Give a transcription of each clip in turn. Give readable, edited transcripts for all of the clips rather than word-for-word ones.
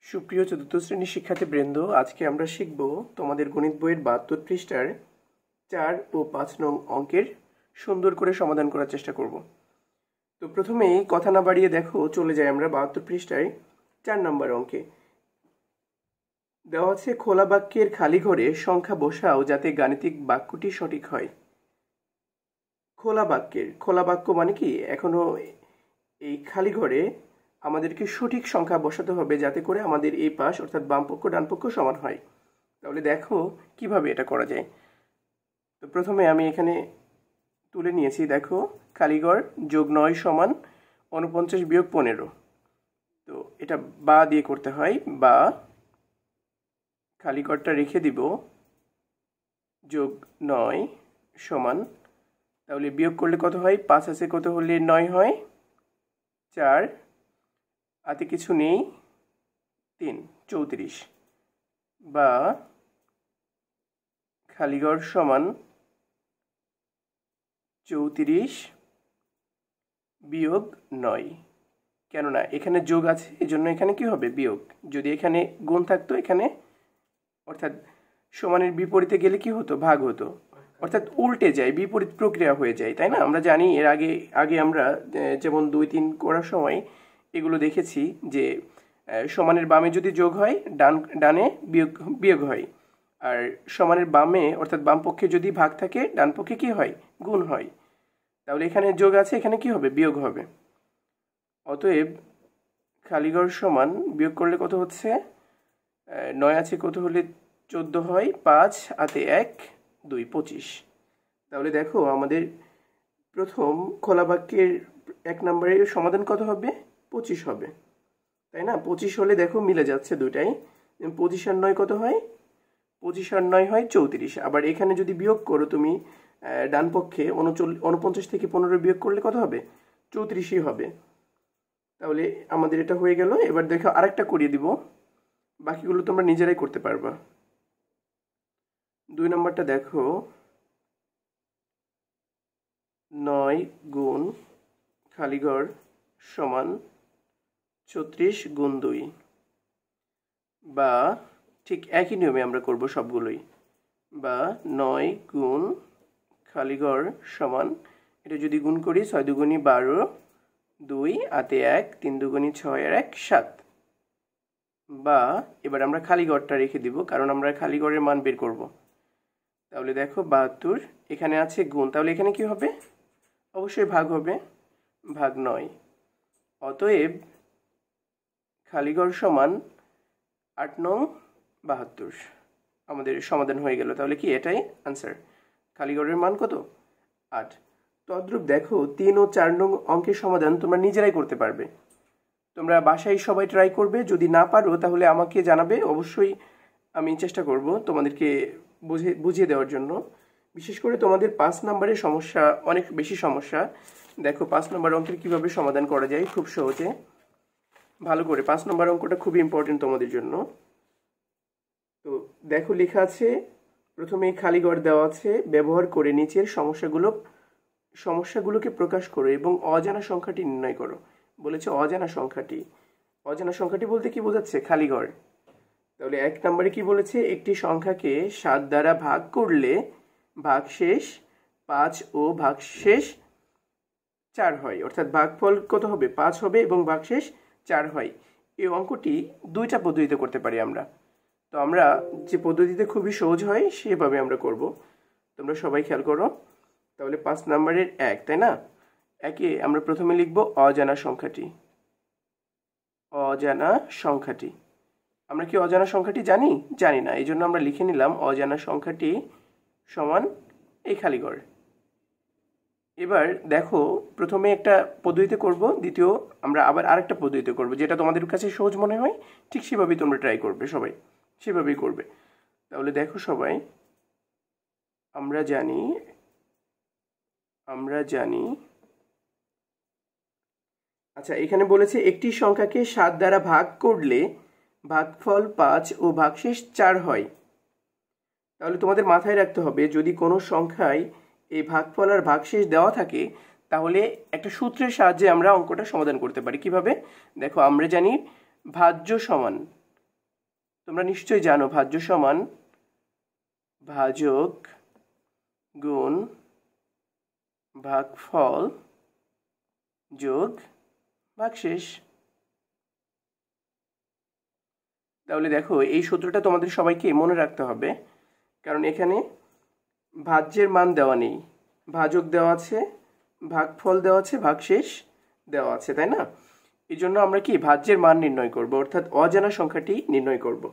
সুপ্রিয় চতুর্থ শ্রেণীর শিক্ষার্থীবৃন্দ, আজকে আমরা শিখব তোমাদের গণিত বইয়ের 72 পৃষ্ঠার 4 ও 5 নং অঙ্কের সুন্দর করে সমাধান করার চেষ্টা করব। তো প্রথমেই কথা না বাড়িয়ে দেখো চলে যাই আমরা 72 পৃষ্ঠায় 4 নম্বর অঙ্কে। দেওয়া আছে খোলা বাক্যের খালি ঘরে সংখ্যা বসাও যাতে গাণিতিক বাক্যটি সঠিক হয়। খোলা বাক্য মানে কি, এখনো এই খালি ঘরে আমাদেরকে সঠিক সংখ্যা বসাতে হবে যাতে করে আমাদের এই পাশ অর্থাৎ বাম পক্ষ ডান পক্ষ সমান হয়। তাহলে দেখো কিভাবে এটা করা যায়। তো প্রথমে আমি এখানে তুলে নিয়েছি, দেখো খালিঘর যোগ 9 সমান 49 বিয়োগ 15। তো এটা বা দিয়ে করতে হয়, বা খালিঘরটা রেখে দিব যোগ 9 সমান, তাহলে বিয়োগ করলে কত হয়, 5 আছে কত হলে 9 হয়, 4 হাতে কিছু নেই, 3 34, বা খালিঘর সমান 34 বিয়োগ 9। কেননা এখানে যোগ আছে এজন্য এখানে কি হবে, বিয়োগ। যদি এখানে গুণ থাকতো এখানে, অর্থাৎ সমানের বিপরীতে গেলে কি হতো, ভাগ হতো, অর্থাৎ উল্টে যায়, বিপরীত প্রক্রিয়া হয়ে যায়, তাই না? আমরা জানি এর আগে আমরা যেমন 2 3 করার সময় এগুলো দেখেছি যে সমানের বামে যদি যোগ হয় ডানে বিয়োগ হয়, আর সমানের বামে অর্থাৎ বাম পক্ষে যদি ভাগ থাকে ডান পক্ষে কি হয়, গুণ হয়। তাহলে এখানে যোগ আছে, এখানে কি হবে, বিয়োগ হবে। অতএব খালিঘর সমান বিয়োগ করলে কত হচ্ছে, 9 আছে কত হলে 14 হয়, 5 হাতে 1 2 25। তাহলে দেখো আমাদের প্রথম খোলা বাক্যের 1 নম্বরের সমাধান কত হবে, 25 হবে, তাই না? 25 হলে দেখো মিলে যাচ্ছে দুটাই, 25 আর 9 কত হয়, 25 আর 9 হয় 34। আবার এখানে যদি বিয়োগ করো তুমি ডান পক্ষে 49 থেকে 15 বিয়োগ করলে কত হবে, 34ই হবে। তাহলে আমাদের এটা হয়ে গেল। এবার দেখো আরেকটা করিয়ে দিব, বাকিগুলো তোমরা নিজেরাই করতে পারবা। 2 নম্বরটা দেখো, 9 গুণ খালিঘর সমান 36 গুণ 2, বা ঠিক একই নিয়মে আমরা করব সবগুলোই, বা 9 গুণ খালিঘর সমান, এটা যদি গুণ করি 6 দুগুণী 12, 2 হাতে 1 3 দুগুণী 6 আর 1 7, বা এবার আমরা খালিঘরটা রেখে দিব কারণ আমরা খালিঘরের মান বের করব। তাহলে দেখো 72, এখানে আছে গুণ, তাহলে এখানে কি হবে, অবশ্যই ভাগ হবে, ভাগ 9। অতএব খালিঘর সমান 8 নং 72 আমাদের সমাধান হয়ে গেল। তাহলে কি এটাই আনসার, খালিঘরের মান কত, 8। তদ্রূপ দেখো 3 ও 4 নং অঙ্কের সমাধান তোমরা নিজেরাই করতে পারবে। তোমরা বাসায় সবাই ট্রাই করবে, যদি না পারো তাহলে আমাকে জানাবে, অবশ্যই আমি চেষ্টা করব তোমাদেরকে বুঝিয়ে দেওয়ার জন্য। বিশেষ করে তোমাদের 5 নম্বরের সমস্যা, অনেক বেশি সমস্যা। দেখো 5 নম্বর অঙ্কের কিভাবে সমাধান করা যায় খুব সহজে, ভালো করে। 5 নম্বর অঙ্কটা খুবই ইম্পর্টেন্ট তোমাদের জন্য। তো দেখো লেখা আছে, প্রথমে খালিঘর দেওয়া আছে, ব্যবহার করে নিচের সমস্যাগুলোকে প্রকাশ করো এবং অজানা সংখ্যাটি নির্ণয় করো। বলেছে অজানা সংখ্যাটি বলতে কি বোঝাচ্ছে, খালিঘর। তাহলে 1 নম্বরে কি বলেছে, একটি সংখ্যাকে 7 দ্বারা ভাগ করলে ভাগশেষ 5 ও ভাগশেষ 4 হয়, অর্থাৎ ভাগফল কত হবে, 5 হবে এবং ভাগশেষ 4 হয়। এই অঙ্কটি 2টা পদ্ধতিতে করতে পারি আমরা। তো আমরা যে পদ্ধতিতে খুবই সহজ হয় সেভাবে আমরা করব, তোমরা সবাই খেয়াল করো। তাহলে 5 নম্বরের 1, তাই না, একে আমরা প্রথমে লিখব অজানা সংখ্যাটি। আমরা কি অজানা সংখ্যাটি জানি না, এই জন্য আমরা লিখে নিলাম অজানা সংখ্যাটি সমান এই খালিঘর। এবার দেখো প্রথমে একটা পদ্ধতিতে করব, দ্বিতীয় আমরা আবার আরেকটা পদ্ধতিতে করব, যেটা তোমাদের কাছে সহজ মনে হয় ঠিক সেভাবেই তোমরা ট্রাই করবে, সবাই সেভাবেই করবে। তাহলে দেখো সবাই, আমরা জানি আচ্ছা, এখানে বলেছে একটি সংখ্যাকে 7 দ্বারা ভাগ করলে ভাগফল 5 ও ভাগশেষ 4 হয়। তাহলে তোমাদের মাথায় রাখতে হবে, যদি কোনো সংখ্যায় এই ভাগফল আর ভাগশেষ দেওয়া থাকে তাহলে একটা সূত্রের সাহায্যে আমরা অঙ্কটা সমাধান করতে পারি। কিভাবে, দেখো আমরা জানি ভাজ্য সমান তোমরা নিশ্চয়ই জানো ভাজ্য সমান ভাজক গুণ ভাগফল যোগ ভাগশেষ। তাহলে দেখো এই সূত্রটা তোমাদের সবাইকে মনে রাখতে হবে, কারণ এখানে ভাজ্যের মান দেওয়া নেই, ভাজক দেওয়া আছে, ভাগফল দেওয়া আছে, ভাগশেষ দেওয়া আছে, তাই না? এই জন্য আমরা কি ভাজ্যের মান নির্ণয় করব, অর্থাৎ অজানা সংখ্যাটি নির্ণয় করব।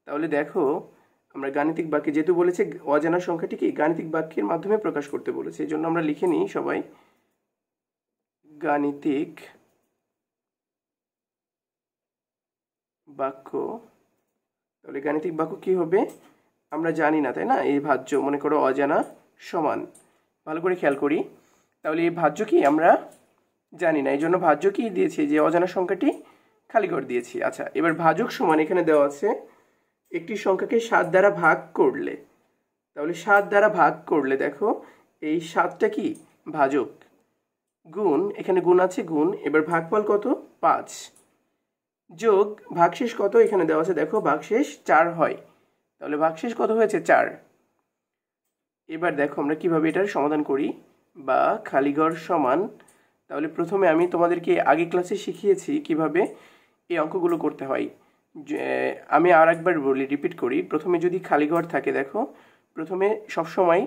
তাহলে দেখো আমরা গাণিতিক বাক্যে যেহেতু বলেছে অজানা সংখ্যাটি কি গাণিতিক বাক্যের মাধ্যমে প্রকাশ করতে বলেছে, এই জন্য আমরা লিখে নিই সবাই গাণিতিক বাক্য। তাহলে গাণিতিক বাক্য কি হবে আমরা জানি না, তাই না? এই ভাজ্য মনে করো অজানা সমান, ভালো করে খেয়াল করি। তাহলে এই ভাজ্য কি আমরা জানি না, এই জন্য ভাজ্য কি দিয়েছি যে অজানা সংখ্যাটি খালি ঘর দিয়েছি। আচ্ছা, এবার ভাজক সমান এখানে দেওয়া আছে একটি সংখ্যাকে 7 দ্বারা ভাগ করলে। তাহলে 7 দ্বারা ভাগ করলে দেখো এই 7টা কি ভাজক, গুণ এখানে গুণ আছে গুণ, এবার ভাগফল কত 5 যোগ ভাগশেষ কত এখানে দেওয়া আছে দেখো ভাগশেষ 4 হয়। তাহলে ভাগশেষ কত হয়েছে 4। এবার দেখো আমরা কিভাবে এটার সমাধান করি, বা খালিঘর সমান। তাহলে প্রথমে আমি তোমাদেরকে আগে ক্লাসে শিখিয়েছি কিভাবে এই অঙ্কগুলো করতে হয়। আমি আর একবার বলি, রিপিট করি। প্রথমে যদি খালিঘর থাকে দেখো প্রথমে সবসময়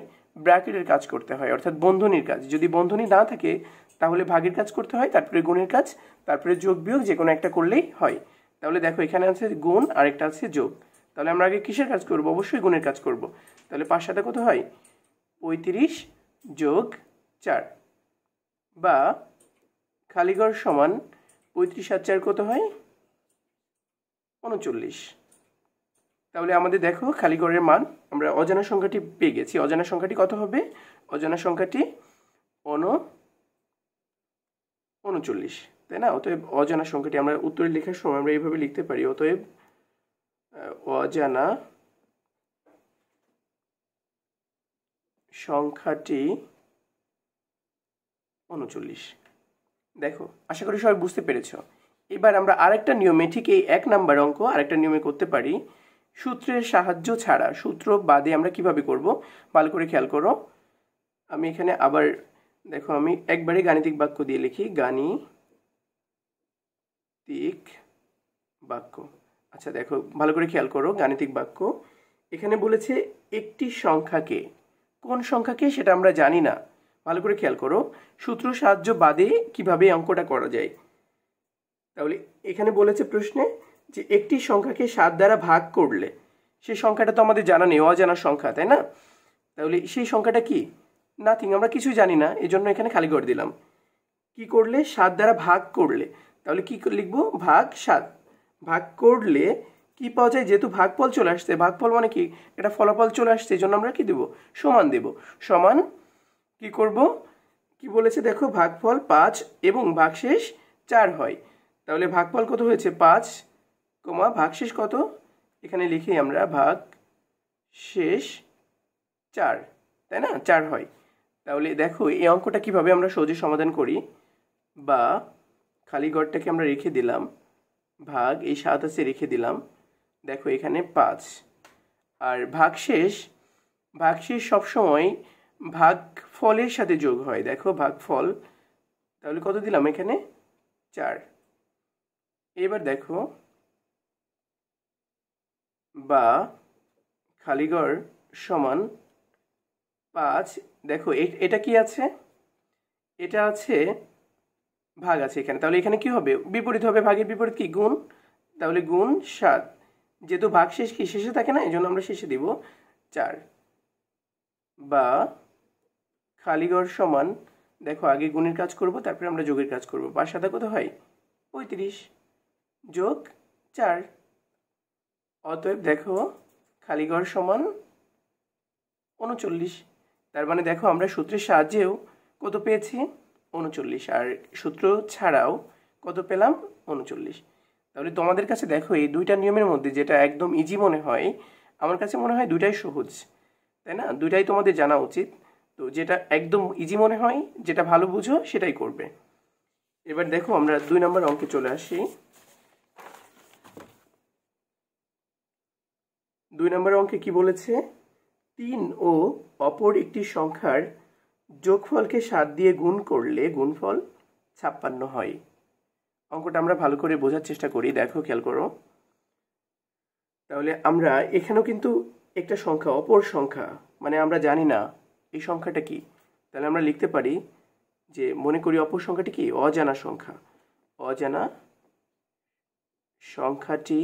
ব্র্যাকেটের কাজ করতে হয়, অর্থাৎ বন্ধনীর কাজ। যদি বন্ধনী না থাকে তাহলে ভাগের কাজ করতে হয়, তারপরে গুণের কাজ, তারপরে যোগ বিয়োগ যে কোনো একটা করলেই হয়। তাহলে দেখো এখানে আছে গুণ আর একটা আছে যোগ। তাহলে আমরা আগে কিসের কাজ করব? অবশ্যই গুণের কাজ করব। তাহলে 5 7 কত হয় 35 যোগ 4, বা খালিঘর সমান 35 আর 4 কত হয় 39। তাহলে আমাদের দেখো খালিঘরের মান আমরা অজানা সংখ্যাটি পেয়ে গেছি। অজানা সংখ্যাটি কত হবে? অজানা সংখ্যাটি 39, তাই না? অতএব অজানা সংখ্যাটি আমরা উত্তরে লেখার সময় আমরা এইভাবে লিখতে পারি, অতএব অজানা সংখ্যাটি 39। দেখো আশা করি সবাই বুঝতে পেরেছ। এবার আমরা আরেকটা নিয়মে, ঠিক এই 1 নাম্বার অঙ্ক আরেকটা নিয়মে করতে পারি, সূত্রের সাহায্য ছাড়া। সূত্র বাদে আমরা কিভাবে করব ভালো করে খেয়াল করো। আমি এখানে আবার দেখো আমি একবারে গাণিতিক বাক্য দিয়ে লিখি, গাণিতিক বাক্য। আচ্ছা দেখো ভালো করে খেয়াল করো, গাণিতিক বাক্য এখানে বলেছে একটি সংখ্যাকে, কোন সংখ্যাকে সেটা আমরা জানি না। ভালো করে খেয়াল করো, সূত্র সাহায্য বাদে কিভাবে অঙ্কটা করা যায়। তাহলে এখানে বলেছে প্রশ্নে যে একটি সংখ্যাকে 7 দ্বারা ভাগ করলে, সেই সংখ্যাটা তো আমাদের জানা নেই, অজানা সংখ্যা, তাই না? তাহলে সেই সংখ্যাটা কি নাথিং, আমরা কিছুই জানি না, এই জন্য এখানে খালি করে দিলাম। কি করলে 7 দ্বারা ভাগ করলে, তাহলে কি লিখবো ভাগ 7। ভাগ করলে কি পাওয়া যায়, যেহেতু ভাগফল চলে আসছে, ভাগফল মানে কি এটা ফলাফল চলে আসছে, এই জন্য আমরা কি দেব সমান দেব। সমান কি করব, কি বলেছে দেখো ভাগফল 5 এবং ভাগশেষ 4 হয়। তাহলে ভাগফল কত হয়েছে 5, ভাগশেষ কত এখানে লিখি আমরা ভাগশেষ 4, তাই না? 4 হয়। তাহলে দেখো এই অঙ্কটা কিভাবে আমরা সহজে সমাধান করি, বা খালি ঘরটাকে আমরা রেখে দিলাম, ভাগ এই 7 আছে রেখে দিলাম, দেখো এখানে 5 আর ভাগশেষ সবসময় ভাগফলের সাথে যোগ হয়। দেখো ভাগফল, তাহলে কত দিলাম এখানে 4। এবার দেখো বা খালিঘর সমান 5, দেখো এটা কি আছে, এটা আছে ভাগ আছে এখানে, তাহলে এখানে কি হবে বিপরীত হবে, ভাগের বিপরীত কি গুণ, তাহলে গুণ 7। যেহেতু ভাগশেষ কি শেষে থাকে না, এই জন্য আমরা শেষে দিব 4। বা খালিঘর সমান, দেখো আগে গুণের কাজ করব তারপরে আমরা যোগের কাজ করব। 5 7 কত হয় 35 যোগ 4। অতএব দেখো খালিঘর সমান 39। তার মানে দেখো আমরা সূত্রের সাহায্যেও কত পেয়েছি 39, আর সূত্র ছাড়াও কত পেলাম 39। তাহলে তোমাদের কাছে দেখো এই দুইটা নিয়মের মধ্যে যেটা একদম ইজি মনে হয়, আমার কাছে মনে হয় দুইটাই সহজ, তাই না? দুইটাই তোমাদের জানা উচিত। তো যেটা একদম ইজি মনে হয়, যেটা ভালো বুঝো সেটাই করবে। এবার দেখো আমরা 2 নম্বর অঙ্কে চলে আসি। 2 নম্বর অঙ্কে কি বলেছে 3 ও অপর একটি সংখ্যার যোগফলকে 7 দিয়ে গুণ করলে গুণফল 56 হয়। অঙ্কটা আমরা ভালো করে বোঝার চেষ্টা করি, দেখো খেয়াল করো। তাহলে আমরা এখানেও কিন্তু একটা সংখ্যা, অপর সংখ্যা, মানে আমরা জানি না এই সংখ্যাটা কি, তাহলে আমরা লিখতে পারি যে মনে করি অপর সংখ্যাটি কি, অজানা সংখ্যা। অজানা সংখ্যাটি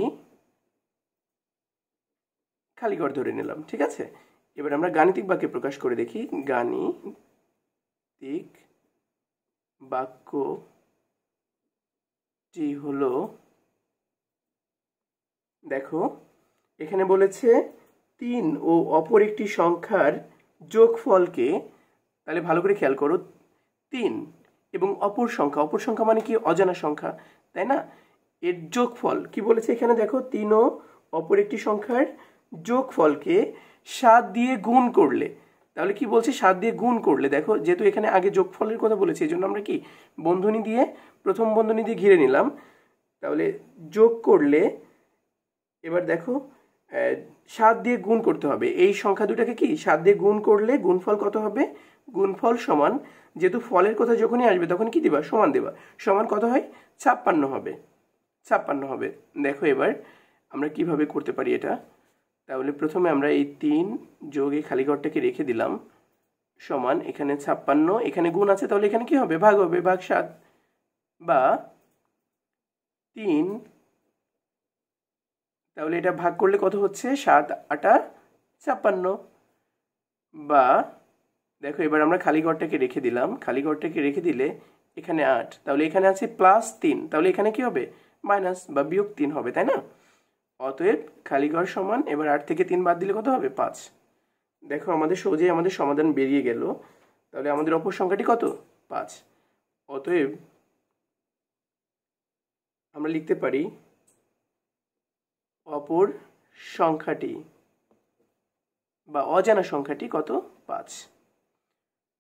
খালি ঘর ধরে নিলাম, ঠিক আছে। এবার আমরা গাণিতিক বাক্যে প্রকাশ করে দেখি। গাণিতিক বাক্যটি হলো, দেখো এখানে বলেছে 3 ও অপর একটি সংখ্যার যোগফলকে, তাহলে ভালো করে খেয়াল করো, 3 এবং অপর সংখ্যা, অপর সংখ্যা মানে কি, অজানা সংখ্যা, তাই না। এর যোগফল কি বলেছে এখানে, দেখো 3 ও অপর একটি সংখ্যার যোগফলকে 7 দিয়ে গুণ করলে, তাহলে কি বলছে 7 দিয়ে গুণ করলে, দেখো যেহেতু এখানে আগে যোগফলের কথা বলেছে এই জন্য আমরা কি বন্ধনী দিয়ে, প্রথম বন্ধনী দিয়ে ঘিরে নিলাম। তাহলে যোগ করলে, এবার দেখো 7 দিয়ে গুণ করতে হবে এই সংখ্যা দুটাকে, কি 7 দিয়ে গুণ করলে গুণফল কত হবে, গুণফল সমান, যেহেতু ফলের কথা যখনই আসবে তখন কি দিবা, সমান দেবা, সমান কত হয়, 56 হবে, 56 হবে। দেখো এবার আমরা কিভাবে করতে পারি এটা। তাহলে প্রথমে আমরা এই 3 যোগ এই খালি ঘরটাকে রেখে দিলাম, সমান এখানে 56, এখানে গুণ আছে তাহলে এখানে কি হবে, ভাগ হবে, ভাগ 7, বা 3, তাহলে এটা ভাগ করলে কত হচ্ছে, 7 8 56, বা দেখো এবার আমরা খালি ঘরটাকে রেখে দিলাম, খালি ঘরটাকে রেখে দিলে এখানে 8, তাহলে এখানে আছে +3, তাহলে এখানে কি হবে, মাইনাস বা বিয়োগ 3 হবে, তাই না। অতএব খালি ঘর সমান, এবার 8 থেকে 3 বাদ দিলে কত হবে, 5। দেখো আমাদের সহজেই আমাদের সমাধান বেরিয়ে গেল। তাহলে আমাদের অপর সংখ্যাটি কত, 5। অতএব আমরা লিখতে পারি অপর সংখ্যাটি বা অজানা সংখ্যাটি কত, 5।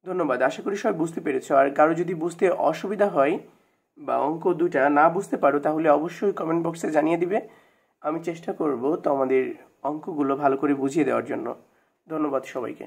ধন্যবাদ, আশা করি সবাই বুঝতে পেরেছো। আর কারো যদি বুঝতে অসুবিধা হয় বা অঙ্ক দুটা না বুঝতে পারো তাহলে অবশ্যই কমেন্ট বক্সে জানিয়ে দিবে, আমি চেষ্টা করব তোমাদের অঙ্কগুলো ভালো করে বুঝিয়ে দেওয়ার জন্য। ধন্যবাদ সবাইকে।